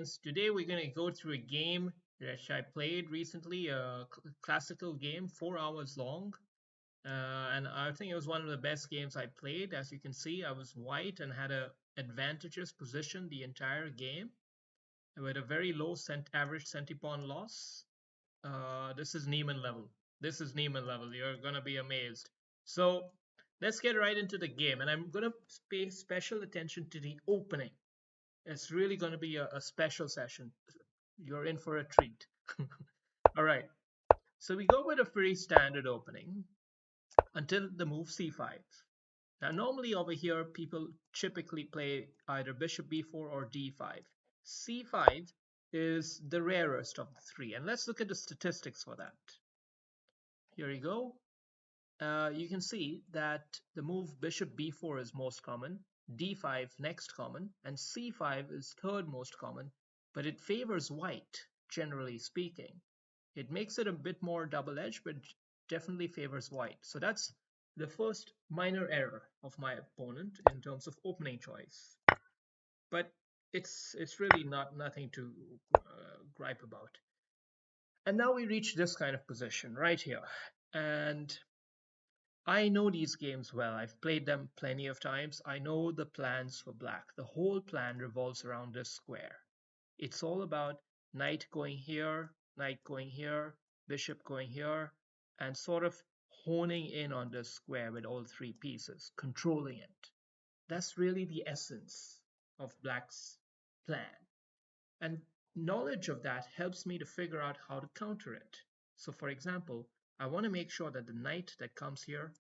friends. Today we're going to go through a game that I played recently, a classical game, 4 hours long. And I think it was one of the best games I played. As you can see, I was white and had a advantageous position the entire game with a very low average centipawn loss. This is Neiman level. This is Neiman level. You're going to be amazed. So let's get right into the game. And I'm going to pay special attention to the opening. It's really going to be a special session. You're in for a treat. All right. So we go with a pretty standard opening until the move c5. Now, normally over here, people typically play either bishop b4 or d5. c5 is the rarest of the three. And let's look at the statistics for that. Here you go. You can see that the move bishop b4 is most common, d5 next common, and c5 is third most common, but it favors white, generally speaking. It makes it a bit more double-edged, but definitely favors white. So that's the first minor error of my opponent in terms of opening choice. But it's really nothing to gripe about. And now we reach this kind of position right here. And I know these games well. I've played them plenty of times. I know the plans for black. The whole plan revolves around this square. It's all about knight going here, bishop going here, and sort of honing in on this square with all three pieces, controlling it. That's really the essence of black's plan. And knowledge of that helps me to figure out how to counter it. So for example, I want to make sure that the knight that comes here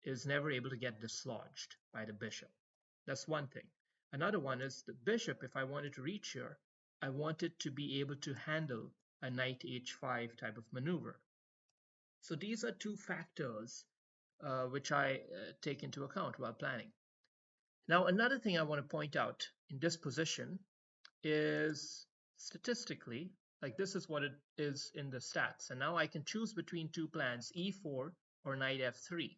is never able to get dislodged by the bishop. That's one thing. Another one is the bishop, if I wanted to reach here, I wanted to be able to handle a knight h5 type of maneuver. So these are two factors which I take into account while planning. Now, another thing I want to point out in this position is statistically, like this is what it is in the stats. And now I can choose between two plans, e4 or knight f3.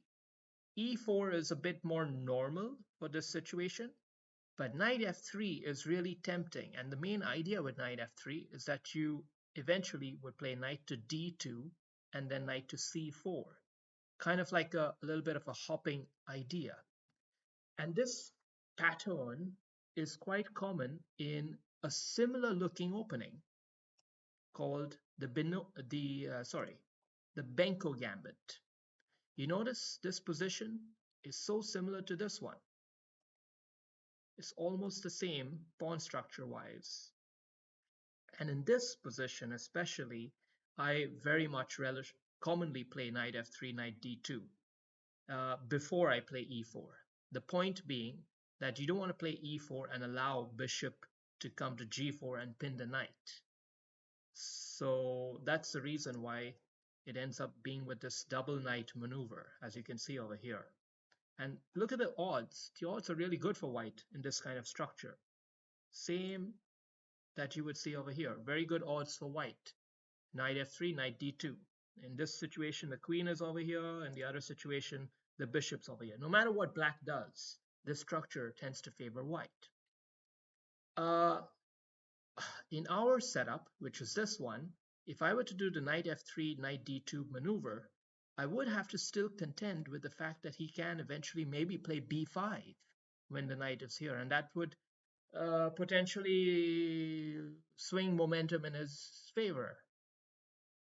e4 is a bit more normal for this situation, but knight f3 is really tempting. And the main idea with knight f3 is that you eventually would play knight to d2 and then knight to c4, kind of like a little bit of a hopping idea. And this pattern is quite common in a similar looking opening called the Benko Gambit. You notice this position is so similar to this one. It's almost the same pawn structure wise. And in this position especially, I very much commonly play knight f3, knight d2 before I play e4. The point being that you don't want to play e4 and allow bishop to come to g4 and pin the knight. So that's the reason why it ends up being with this double knight maneuver, as you can see over here. And look at the odds. The odds are really good for white in this kind of structure. Same that you would see over here. Very good odds for white. Knight f3, knight d2. In this situation, the queen is over here. In the other situation, the bishop's over here. No matter what black does, this structure tends to favor white. In our setup, which is this one, if I were to do the knight f3, knight d2 maneuver, I would have to still contend with the fact that he can eventually maybe play b5 when the knight is here, and that would potentially swing momentum in his favor,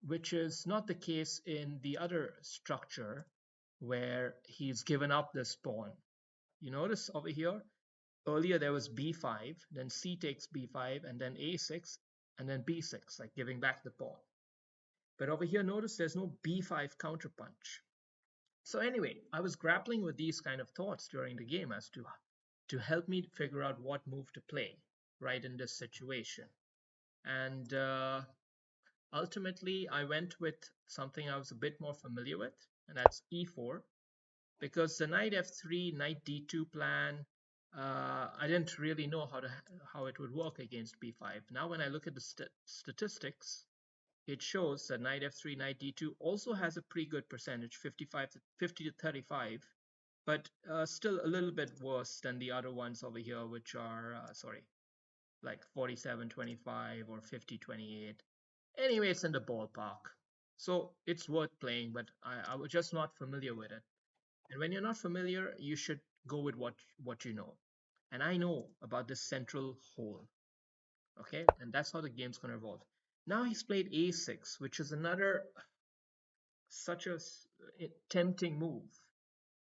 which is not the case in the other structure where he's given up this pawn. You notice over here, earlier there was b5, then c takes b5, and then a6, and then b6, like giving back the pawn. But over here, notice there's no b5 counterpunch. So anyway, I was grappling with these kind of thoughts during the game as to help me figure out what move to play right in this situation. And ultimately, I went with something I was a bit more familiar with, and that's e4, because the knight f3, knight d2 plan, I didn't really know how it would work against b5. Now when I look at the statistics, it shows that knight f3, knight d2 also has a pretty good percentage, 50 to 35, but still a little bit worse than the other ones over here, which are, like 47-25 or 50-28. Anyway, it's in the ballpark. So it's worth playing, but I was just not familiar with it. And when you're not familiar, you should go with what you know. And I know about this central hole, okay? And that's how the game's gonna evolve. Now he's played a6, which is another such a tempting move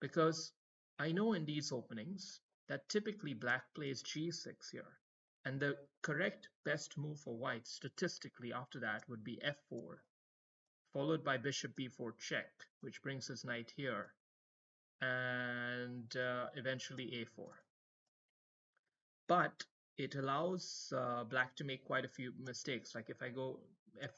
because I know in these openings that typically black plays g6 here. And the correct best move for white statistically after that would be f4, followed by bishop b4 check, which brings his knight here, and eventually a4. But it allows black to make quite a few mistakes. Like if I go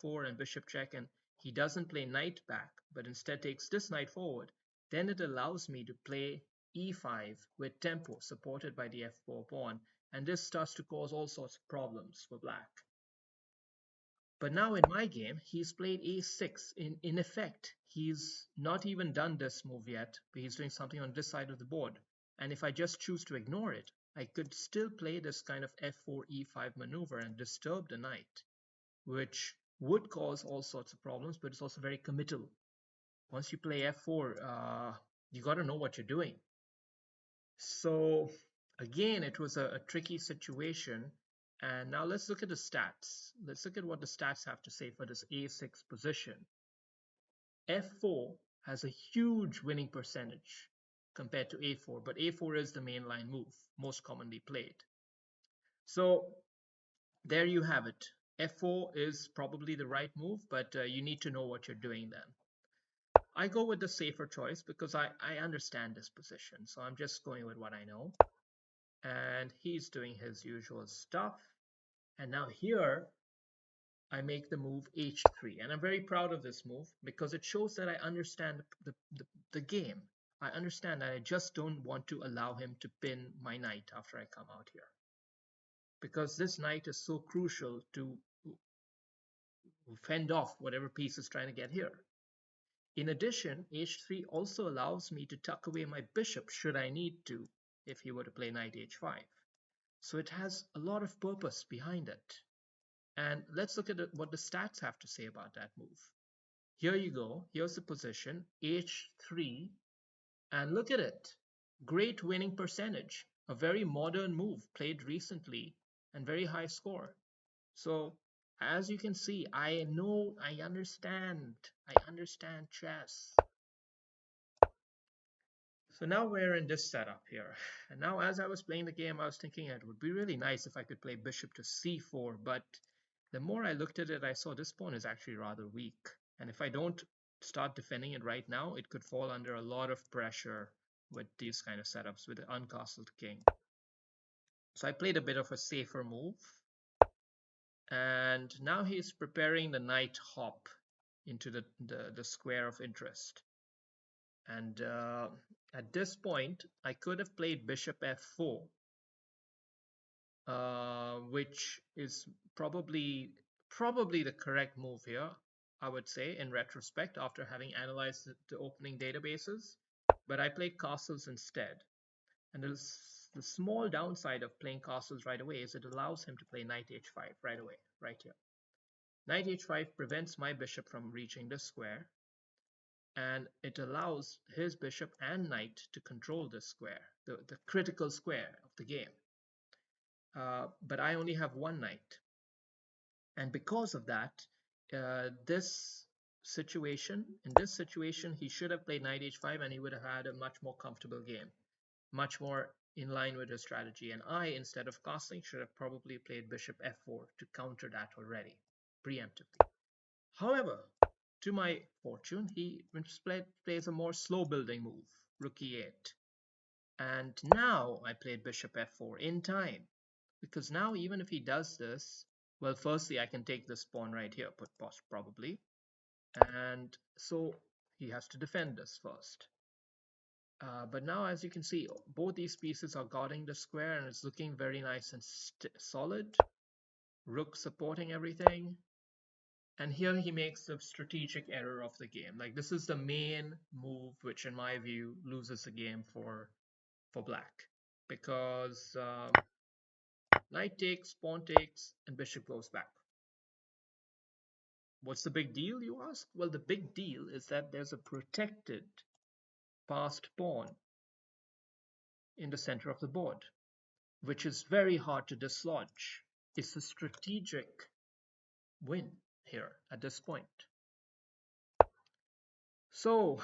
f4 and bishop check and he doesn't play knight back, but instead takes this knight forward, then it allows me to play e5 with tempo supported by the f4 pawn, and this starts to cause all sorts of problems for black. But now in my game, he's played a6. In effect, he's not even done this move yet, but he's doing something on this side of the board. And if I just choose to ignore it, I could still play this kind of f4 e5 maneuver and disturb the knight, which would cause all sorts of problems, but it's also very committal. Once you play f4, you got to know what you're doing. So again, it was a tricky situation. And now let's look at the stats. Let's look at what the stats have to say for this a6 position. f4 has a huge winning percentage compared to a4, but a4 is the mainline move, most commonly played. So there you have it. f4 is probably the right move, but you need to know what you're doing then. I go with the safer choice because I understand this position, so I'm just going with what I know. And he's doing his usual stuff. And now here, I make the move h3. And I'm very proud of this move because it shows that I understand the game. I understand that I just don't want to allow him to pin my knight after I come out here. Because this knight is so crucial to fend off whatever piece is trying to get here. In addition, h3 also allows me to tuck away my bishop should I need to, if he were to play knight h5. So it has a lot of purpose behind it. And let's look at what the stats have to say about that move. Here you go. Here's the position, h3. And look at it. Great winning percentage. A very modern move played recently and very high score. So as you can see, I know, I understand chess. So now we're in this setup here. And now as I was playing the game, I was thinking it would be really nice if I could play bishop to c4, but the more I looked at it, I saw this pawn is actually rather weak. And if I don't start defending it right now, it could fall under a lot of pressure with these kind of setups with the uncastled king. So I played a bit of a safer move. And now he's preparing the knight hop into the square of interest. And at this point, I could have played bishop f4, which is probably the correct move here, I would say, in retrospect, after having analyzed the opening databases. But I played castles instead. And the small downside of playing castles right away is it allows him to play knight h5 right away, right here. Knight h5 prevents my bishop from reaching this square, and it allows his bishop and knight to control this square, the critical square of the game. But I only have one knight. And because of that, in this situation, he should have played knight h5 and he would have had a much more comfortable game, much more in line with his strategy. And I, instead of castling, should have probably played bishop f4 to counter that already, preemptively. However, to my fortune, he plays a more slow building move, rook e8. And now I played bishop f4 in time. Because now even if he does this, well, firstly, I can take this pawn right here, probably. And so he has to defend this first. But now, as you can see, both these pieces are guarding the square and it's looking very nice and solid. Rook supporting everything. And here he makes the strategic error of the game. Like this is the main move which in my view loses the game for black. Because Knight takes, pawn takes, and bishop goes back. What's the big deal, you ask? Well, the big deal is that there's a protected passed pawn in the center of the board, which is very hard to dislodge. It's a strategic win here at this point. So